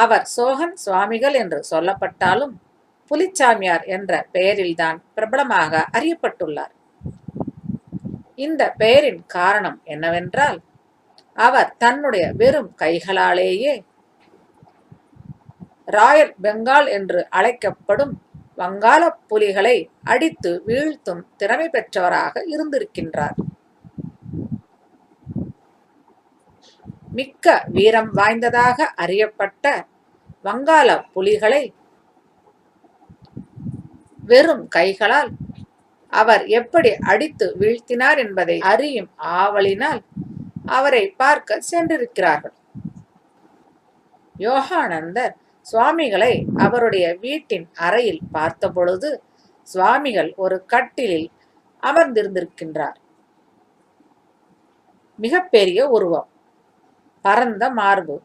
அவர் சோகன் சுவாமிகள் என்று சொல்லப்பட்டாலும் புலிச்சாமியார் என்ற பெயரில்தான் பிரபலமாக அறியப்பட்டுள்ளார். இந்த பெயரின் காரணம் என்னவென்றால், அவர் தன்னுடைய வெறும் கைகளாலேயே ராயல் பெங்கால் என்று அழைக்கப்படும் வங்காள புலிகளை அடித்து வீழ்த்தும் திறமை பெற்றவராக இருந்திருக்கின்றார். மிக்க வீரம் வாய்ந்ததாக அறியப்பட்ட வங்காள புலிகளை வெறும் கைகளால் அவர் எப்படி அடித்து வீழ்த்தினார் என்பதை அறியும் ஆவலினால் அவரை பார்க்க சென்றிருக்கிறார்கள். யோகானந்தர் சுவாமிகளை அவருடைய வீட்டின் அறையில் பார்த்தபொழுது சுவாமிகள் ஒரு கட்டிலில் அமர்ந்திருந்திருக்கின்றார். மிக பெரிய உருவம், பரந்த மார்பு,